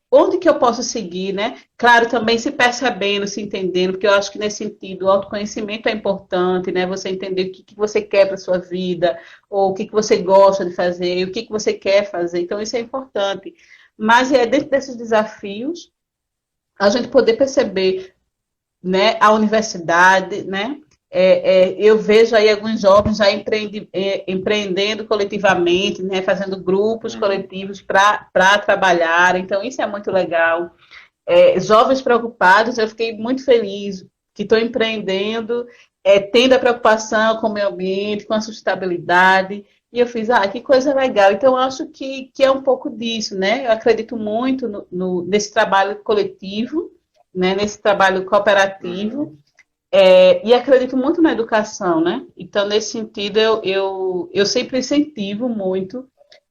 Onde que eu posso seguir, né? Claro, também se percebendo, se entendendo, porque eu acho que nesse sentido o autoconhecimento é importante, né? Você entender o que você quer para a sua vida, ou o que você gosta de fazer, o que você quer fazer. Então, isso é importante. Mas dentro desses desafios, a gente poder perceber, né, a universidade, né? Eu vejo aí alguns jovens já empreendendo coletivamente, né, fazendo grupos Uhum. coletivos para trabalhar, então isso é muito legal. Jovens preocupados, eu fiquei muito feliz que estão empreendendo, tendo a preocupação com o meio ambiente, com a sustentabilidade, e eu fiz, que coisa legal. Então, eu acho que é um pouco disso, né? Eu acredito muito nesse trabalho coletivo, né? Nesse trabalho cooperativo, Uhum. e acredito muito na educação, né? Então, nesse sentido, eu sempre incentivo muito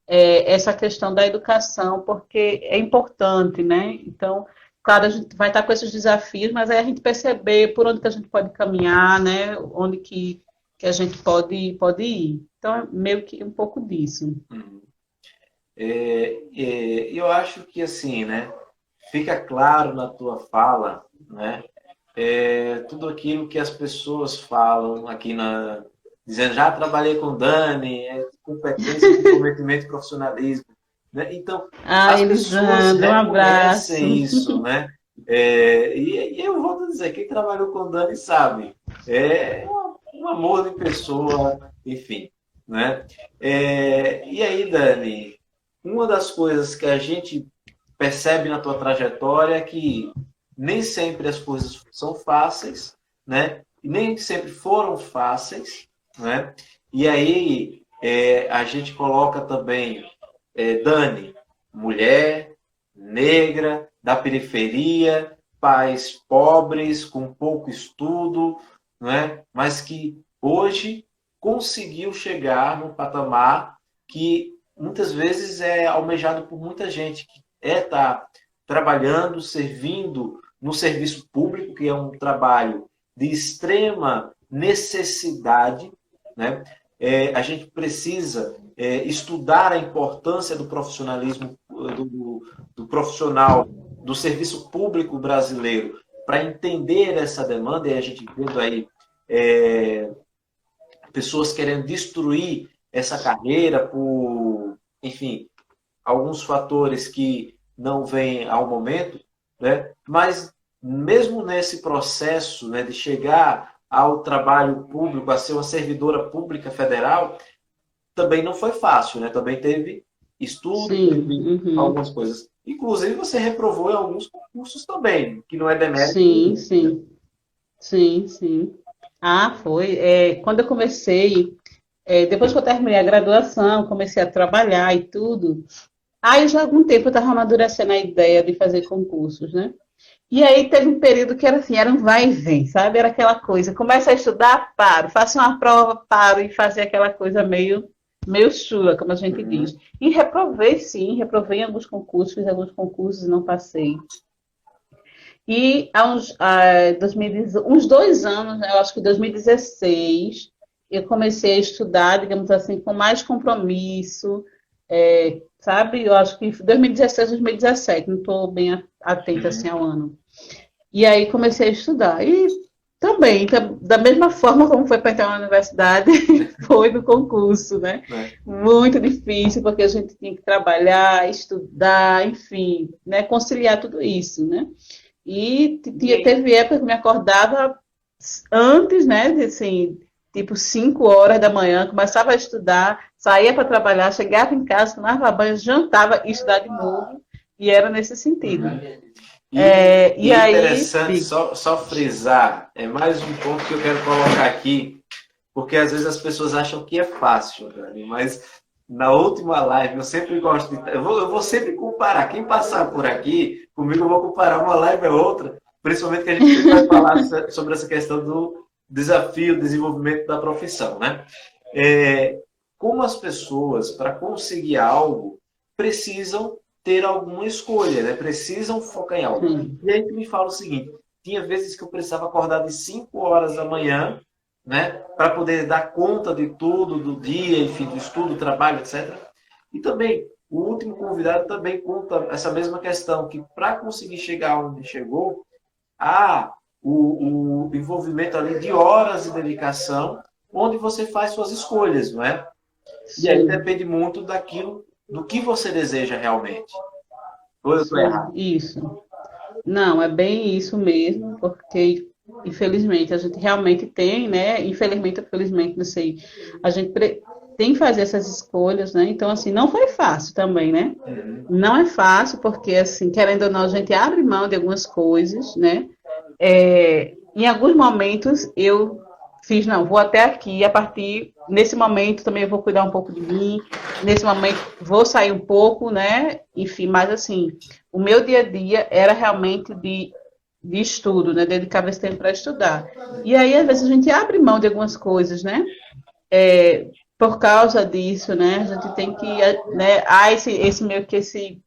essa questão da educação, porque é importante, né? Então, claro, a gente vai estar com esses desafios, mas aí a gente perceber por onde que a gente pode caminhar, né? Onde que a gente pode ir. Então, é meio que um pouco disso. Uhum. Eu acho que assim, né? Fica claro na tua fala, né? Tudo aquilo que as pessoas falam aqui dizendo, já trabalhei com Dani, competência, comprometimento e profissionalismo, né? Então, Ah, as pessoas Elisandro, um abraço. reconhecem isso, né? E eu vou dizer, quem trabalhou com Dani sabe, é um amor de pessoa, enfim, né? E aí, Dani, uma das coisas que a gente percebe na tua trajetória é que nem sempre as coisas são fáceis, né? E nem sempre foram fáceis, né? E aí a gente coloca também Dani, mulher, negra, da periferia, pais pobres, com pouco estudo, né? Mas que hoje conseguiu chegar num patamar que muitas vezes é almejado por muita gente, que estar trabalhando, servindo no serviço público, que é um trabalho de extrema necessidade, né? A gente precisa estudar a importância do profissionalismo, do profissional do serviço público brasileiro, para entender essa demanda, e a gente vendo aí pessoas querendo destruir essa carreira por, enfim, alguns fatores que não vêm ao momento, né? Mas mesmo nesse processo, né, de chegar ao trabalho público, a ser uma servidora pública federal, também não foi fácil, né? Também teve estudo, Sim, teve uhum. algumas coisas. Inclusive, você reprovou em alguns concursos também, que não é demérito Sim, nenhum. sim, sim, sim. Ah, foi. Quando eu comecei, depois que eu terminei a graduação, comecei a trabalhar e tudo. Aí já há algum tempo eu estava amadurecendo a ideia de fazer concursos, né? E aí teve um período que era assim, era um vai e vem, sabe? Era aquela coisa, começa a estudar, paro, faço uma prova, paro e fazer aquela coisa meio chula, como a gente diz. Uhum, E reprovei, sim, reprovei em alguns concursos, fiz alguns concursos e não passei. E há uns 2 anos, né, eu acho que em 2016, eu comecei a estudar, digamos assim, com mais compromisso, sabe? Eu acho que 2016, 2017, não estou bem atenta assim uhum, ao ano. E aí comecei a estudar. E também, da mesma forma como foi para entrar na universidade, foi no concurso, né? né? Muito difícil, porque a gente tinha que trabalhar, estudar, enfim, né? Conciliar tudo isso, né? E E, teve época que eu me acordava antes, né? Assim, tipo 5 horas da manhã, começava a estudar, saía para trabalhar, chegava em casa, tomava banho, jantava e estudava de novo. E era nesse sentido. uhum. E E é aí, interessante só frisar, é mais um ponto que eu quero colocar aqui, porque às vezes as pessoas acham que é fácil, Dani, mas na última live eu sempre gosto de. Eu vou sempre comparar. Quem passar por aqui, comigo eu vou comparar uma live a outra, principalmente que a gente vai falar sobre essa questão do desafio, desenvolvimento da profissão, né? É, como as pessoas, para conseguir algo, precisam ter alguma escolha, né? Precisam focar em algo. sim, E aí tu me fala o seguinte: tinha vezes que eu precisava acordar de 5 horas da manhã, né, para poder dar conta de tudo, do dia, enfim, do estudo, do trabalho, etc. E também, o último convidado também conta essa mesma questão, que para conseguir chegar onde chegou, há o envolvimento ali de horas de dedicação, onde você faz suas escolhas, não é? E aí sim, depende muito daquilo, do que você deseja realmente. Ou eu estou sim, errado? isso. Não, é bem isso mesmo, porque infelizmente a gente realmente tem, né? Infelizmente ou felizmente, não sei, a gente tem que fazer essas escolhas, né? Então, assim, não foi fácil também, né? Uhum. Não é fácil, porque, assim, querendo ou não, a gente abre mão de algumas coisas, né? Em alguns momentos eu fiz, não, vou até aqui, a partir, nesse momento também eu vou cuidar um pouco de mim, nesse momento vou sair um pouco, né? Enfim, mas assim, o meu dia a dia era realmente de estudo, né? Dedicava esse tempo para estudar. E aí, às vezes, a gente abre mão de algumas coisas, né? Por causa disso, né? A gente tem que, né? Esse meio que esse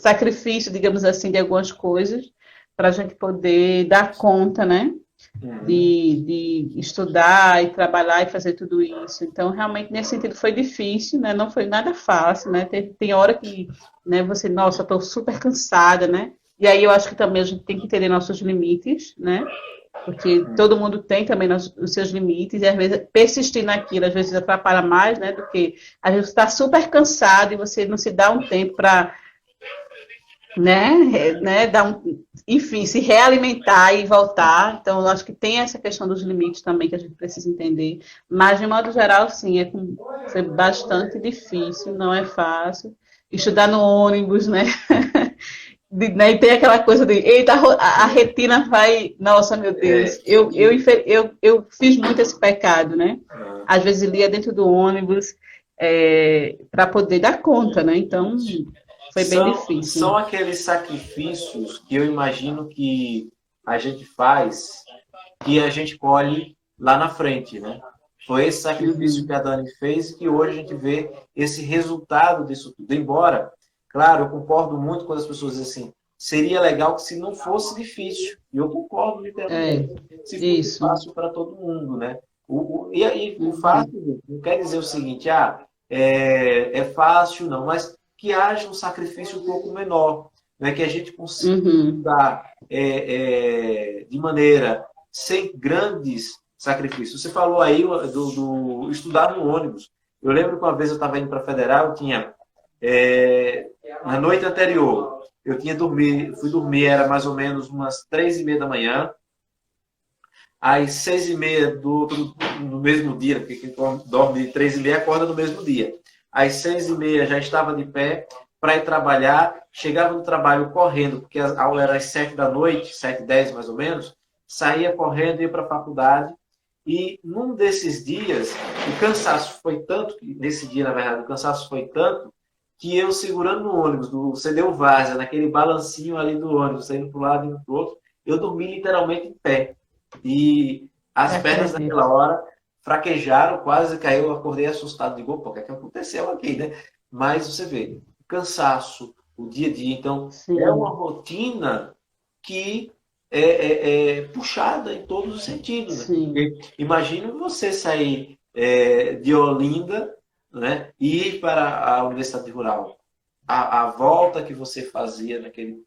sacrifício, digamos assim, de algumas coisas para a gente poder dar conta, né? Uhum. De estudar e trabalhar e fazer tudo isso. Então, realmente, nesse sentido, foi difícil, né? Não foi nada fácil, né? Tem hora que, né, você, nossa, estou super cansada, né? E aí eu acho que também a gente tem que entender nossos limites, né? Porque todo mundo tem também os seus limites, e às vezes persistir naquilo, às vezes atrapalha mais, né? Do que às vezes está super cansado e você não se dá um tempo para, dar enfim, se realimentar e voltar. Então, eu acho que tem essa questão dos limites também que a gente precisa entender. Mas, de modo geral, sim, foi bastante difícil, não é fácil. Estudar no ônibus, né? E tem aquela coisa de, eita, a retina vai. Nossa, meu É, Deus, eu fiz muito esse pecado, né? Às vezes lia dentro do ônibus para poder dar conta, né? Então, foi bem são difícil. aqueles sacrifícios que eu imagino que a gente faz que a gente colhe lá na frente, né? Foi esse sacrifício que Uhum. a Dani fez e que hoje a gente vê esse resultado disso tudo. Embora, claro, eu concordo muito quando as pessoas dizem assim, seria legal que se não fosse difícil. E eu concordo É, literalmente. Se fosse isso. fácil para todo mundo, né? E aí, o Uhum. fácil não quer dizer o seguinte, é fácil, não, mas que haja um sacrifício um pouco menor, né? Que a gente consiga Uhum. dar de maneira sem grandes sacrifícios. Você falou aí do estudar no ônibus. Eu lembro que uma vez eu estava indo para a Federal, eu tinha, na noite anterior, eu tinha dormido, fui dormir, era mais ou menos umas 3:30 da manhã, às 6:30 no mesmo dia, porque quem dorme de 3:30 acorda no mesmo dia. Às 6:30 já estava de pé para ir trabalhar, chegava no trabalho correndo, porque a aula era às 7 da noite, 7:10 mais ou menos, saía correndo, ia para a faculdade, e num desses dias, o cansaço foi tanto, nesse dia, na verdade, o cansaço foi tanto, que eu segurando no ônibus, no CDU Várzea, naquele balancinho ali do ônibus, saindo para um lado e indo para o outro, eu dormi literalmente em pé. E as pernas Acredito. naquela hora fraquejaram, quase caiu, eu acordei assustado, digo, pô, o que é que aconteceu aqui, né? Mas você vê, o cansaço, o dia a dia, então é uma Sim, rotina que é puxada em todos os sentidos, né? sim. Porque imagina você sair de Olinda, né, e ir para a Universidade Rural. A volta que você fazia naquele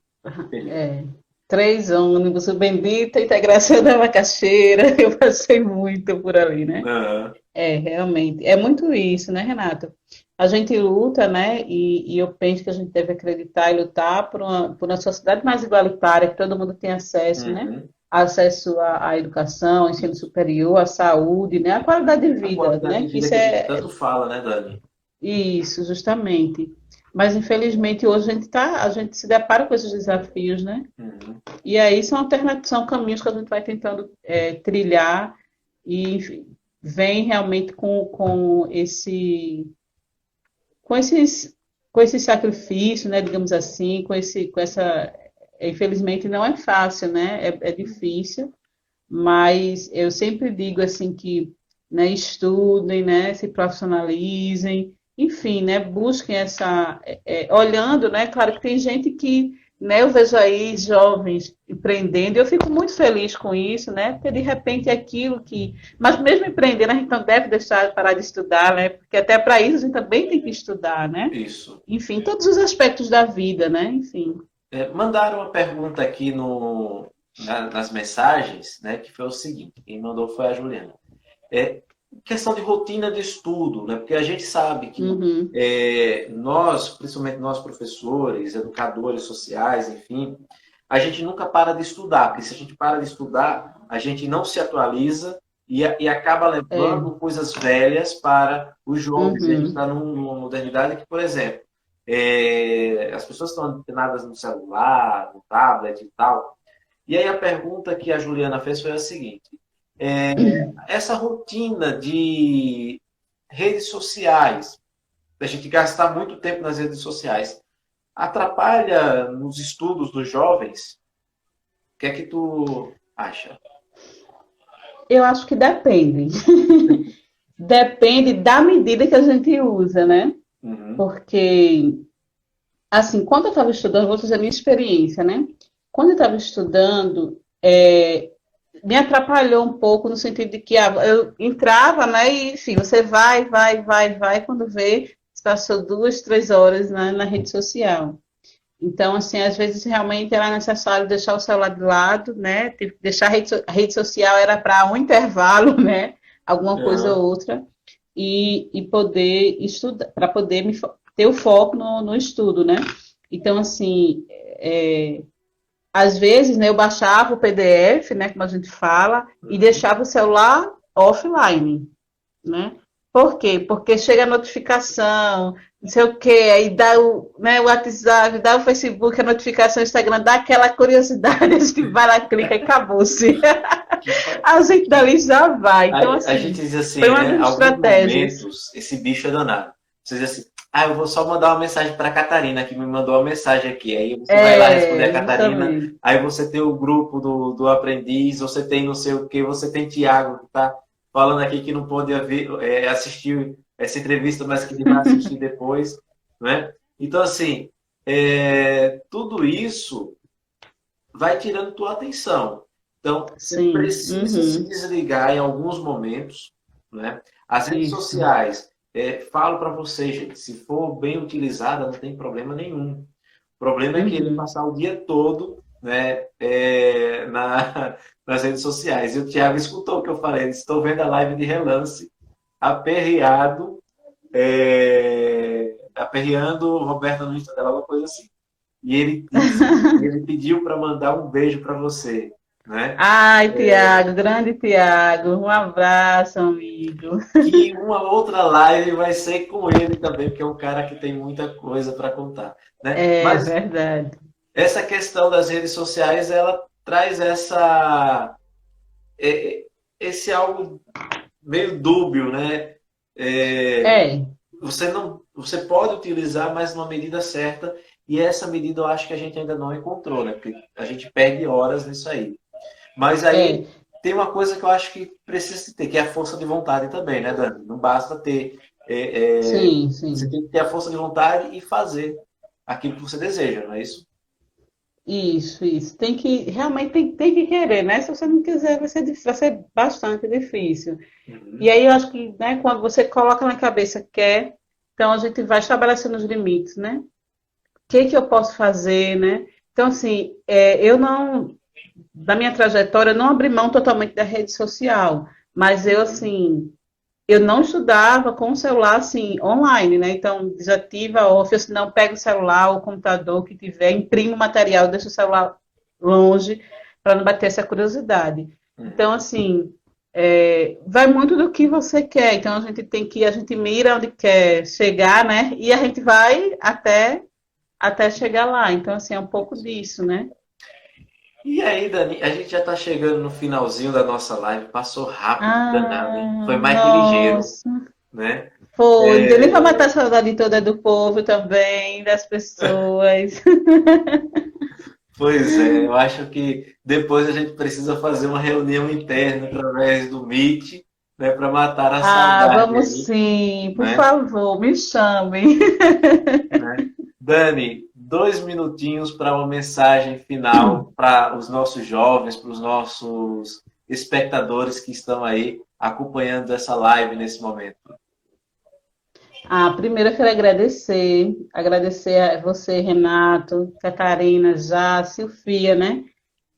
período. É. 3 ônibus, o bendito, a integração da macaxeira, eu passei muito por ali, né? Aham. Realmente. É muito isso, né, Renato? A gente luta, né? E eu penso que a gente deve acreditar e lutar por uma sociedade mais igualitária, que todo mundo tenha acesso, né? Uhum. Acesso à educação, ao ensino superior, à saúde, né? À qualidade de A vida, qualidade né? de Que vida isso que a gente é tanto fala, né, Dani? isso, justamente. Mas infelizmente hoje a gente se depara com esses desafios, né? Uhum. E aí são alternativas, são caminhos que a gente vai tentando trilhar e enfim, vem realmente com esses com esse sacrifício, né, digamos assim, com essa infelizmente não é fácil, né? É difícil, mas eu sempre digo assim que, né, estudem, né, se profissionalizem, enfim, né, busquem olhando, né, claro que tem gente que, né, eu vejo aí jovens empreendendo, e eu fico muito feliz com isso, né, porque de repente é aquilo que, mas mesmo empreendendo a gente não deve deixar de parar de estudar, né, porque até para isso a gente também tem que estudar, né, Isso. enfim, todos os aspectos da vida, né, enfim. Mandaram uma pergunta aqui nas mensagens, né, que foi o seguinte: quem mandou foi a Juliana. É questão de rotina de estudo, né? Porque a gente sabe que Uhum, nós, principalmente nós professores, educadores sociais, enfim, a gente nunca para de estudar, porque se a gente para de estudar, a gente não se atualiza e acaba é, levando coisas velhas para os jovens. A gente uhum. está numa modernidade que, por exemplo, as pessoas estão antenadas no celular, no tablet e tal. E aí a pergunta que a Juliana fez foi a seguinte: é, essa rotina de redes sociais, da gente gastar muito tempo nas redes sociais, atrapalha nos estudos dos jovens? O que é que tu acha? Eu acho que depende. Depende da medida que a gente usa, né? Uhum. Porque assim, quando eu estava estudando, vou fazer a minha experiência, né? Quando eu estava estudando, me atrapalhou um pouco no sentido de que eu entrava, né? E, enfim, você vai, quando vê, você passou 2, 3 horas na rede social. Então, assim, às vezes realmente era necessário deixar o celular de lado, né? Tipo, deixar a rede social era para um intervalo, né? Alguma coisa ou Aham. outra, e poder estudar, para poder ter o foco no estudo, né? Então, assim, às vezes, né, eu baixava o PDF, né, como a gente fala, e Uhum. deixava o celular offline, né? Por quê? Porque chega a notificação, não sei o quê, aí dá o WhatsApp, dá o Facebook, a notificação, o Instagram, dá aquela curiosidade, a gente vai lá, clica e acabou-se. Que fa- A gente dali já vai. Então, a assim, gente diz foi assim, uma né? das Alguns estratégias. momentos, esse bicho é danado. Você diz assim, eu vou só mandar uma mensagem para a Catarina, que me mandou uma mensagem aqui. Aí você vai lá responder a Catarina, Justamente. aí você tem o grupo do aprendiz, você tem não sei o quê, você tem Tiago, que está falando aqui que não pôde assistir essa entrevista, mas que ele vai assistir depois, né? Então, assim, tudo isso vai tirando tua atenção. Então, você Sim. precisa se Uhum. desligar em alguns momentos, né? As redes Isso. sociais, falo para você, gente, se for bem utilizada, não tem problema nenhum. O problema é querer Uhum. passar o dia todo, né, nas redes sociais. E o Thiago escutou o que eu falei, estou vendo a live de relance, aperreado, aperreando o Roberto no Instagram, alguma coisa assim. E ele disse, ele pediu para mandar um beijo para você, né? Ai, Tiago, grande Tiago, um abraço, amigo. Que uma outra live vai ser com ele também, porque é um cara que tem muita coisa para contar, né? É Mas verdade. essa questão das redes sociais, ela traz esse algo meio dúbio, né? É, É, você pode utilizar, mas numa medida certa, e essa medida eu acho que a gente ainda não encontrou, né? Porque a gente perde horas nisso aí. Mas aí é. tem uma coisa que eu acho que precisa ter, que é a força de vontade também, né, Dani? Não basta ter. Sim, Você sim. tem que ter a força de vontade e fazer aquilo que você deseja, não é isso? Isso. Tem que, realmente tem que querer, né? Se você não quiser, vai ser bastante difícil. E Uhum. aí eu acho que, né, quando você coloca na cabeça que quer, então a gente vai estabelecendo os limites, né? O que que eu posso fazer, né? Então, assim, eu não, da minha trajetória, eu não abri mão totalmente da rede social, mas eu, Uhum. assim, eu não estudava com o celular assim online, né? Então desativa off, eu não pego o celular ou o computador que tiver, imprimo o material, deixo o celular longe para não bater essa curiosidade. Então Uhum. assim, vai muito do que você quer. Então a gente mira onde quer chegar, né? E a gente vai até chegar lá. Então assim é um pouco disso, né? E aí, Dani, a gente já está chegando no finalzinho da nossa live. Passou rápido, danado, hein? Ah, Foi mais que ligeiro, nossa. né? Foi, não deu nem para matar a saudade toda do povo também, das pessoas. Pois é, eu acho que depois a gente precisa fazer uma reunião interna através do Meet, né, para matar a Ah, saudade vamos aí, sim, por né? favor, me chamem. Né? Dani, 2 minutinhos para uma mensagem final para os nossos jovens, para os nossos espectadores que estão aí acompanhando essa live nesse momento. Ah, primeiro eu quero agradecer a você, Renato, Catarina, já, Silvia, né?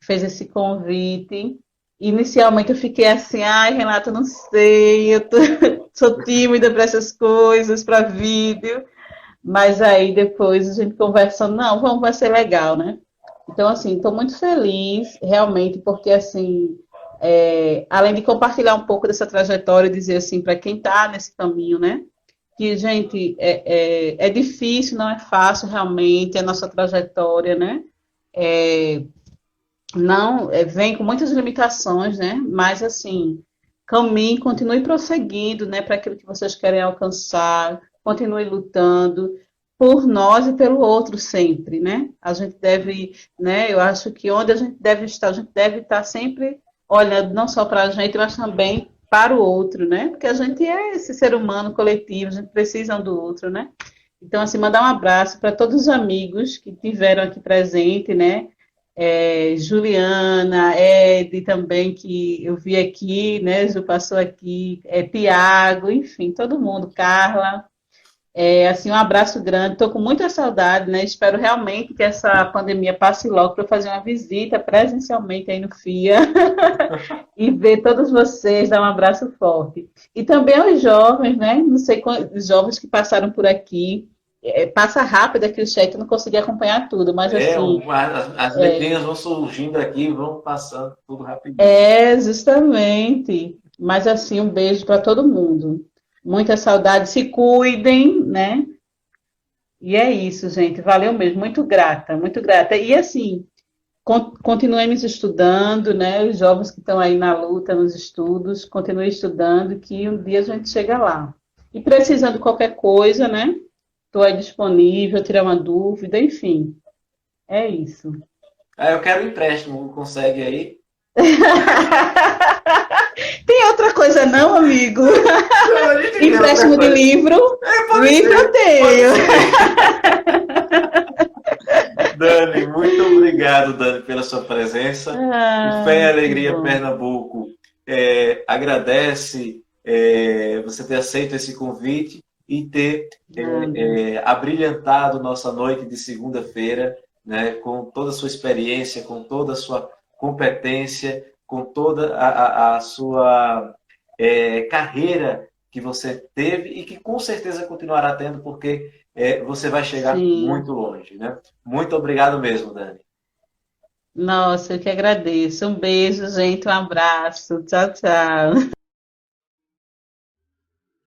Que fez esse convite. Inicialmente eu fiquei assim, ai, Renato, não sei, sou tímida para essas coisas, para vídeo. Mas aí depois a gente conversando, não, vai ser legal, né? Então, assim, estou muito feliz, realmente, porque, assim, além de compartilhar um pouco dessa trajetória, dizer, assim, para quem está nesse caminho, né? Que, gente, é difícil, não é fácil, realmente, a nossa trajetória, né? É, não, vem com muitas limitações, né? Mas, assim, caminhe, continue prosseguindo, né? Para aquilo que vocês querem alcançar, continue lutando por nós e pelo outro sempre, né? A gente deve, né? Eu acho que onde a gente deve estar sempre olhando não só para a gente, mas também para o outro, né? Porque a gente é esse ser humano coletivo, a gente precisa um do outro, né? Então, assim, mandar um abraço para todos os amigos que tiveram aqui presente, né? Juliana, Ed também, que eu vi aqui, né? Ju passou aqui, Tiago, enfim, todo mundo, Carla. Assim, um abraço grande. Estou com muita saudade, né? Espero realmente que essa pandemia passe logo para eu fazer uma visita presencialmente aí no FIA e ver todos vocês, dar um abraço forte. E também aos jovens, né? Não sei quantos jovens que passaram por aqui. Passa rápido aqui o chat, eu não consegui acompanhar tudo, mas assim, As letrinhas vão surgindo aqui e vão passando tudo rapidinho. justamente. Mas assim, um beijo para todo mundo. Muita saudade, se cuidem, né? E é isso, gente. Valeu mesmo, muito grata, muito grata. E assim, continuemos estudando, né? Os jovens que estão aí na luta, nos estudos, continuem estudando, que um dia a gente chega lá. E precisando de qualquer coisa, né? Estou aí disponível, tirar uma dúvida, enfim. É isso. Ah, eu quero um empréstimo, consegue aí? Tem outra coisa não, amigo? Não, a gente quer outra Empréstimo de coisa. livro? Pode Livro eu ser, pode tenho. ser. Dani, muito obrigado, Dani, pela sua presença. O Fé e Ah, que Alegria bom. Pernambuco agradece você ter aceito esse convite e ter Nada. abrilhantado nossa noite de segunda-feira, né, com toda a sua experiência, com toda a sua competência, com toda a sua carreira que você teve e que com certeza continuará tendo, porque você vai chegar Sim. muito longe, né? Muito obrigado mesmo, Dani. Nossa, eu que agradeço. Um beijo, gente. Um abraço. Tchau, tchau.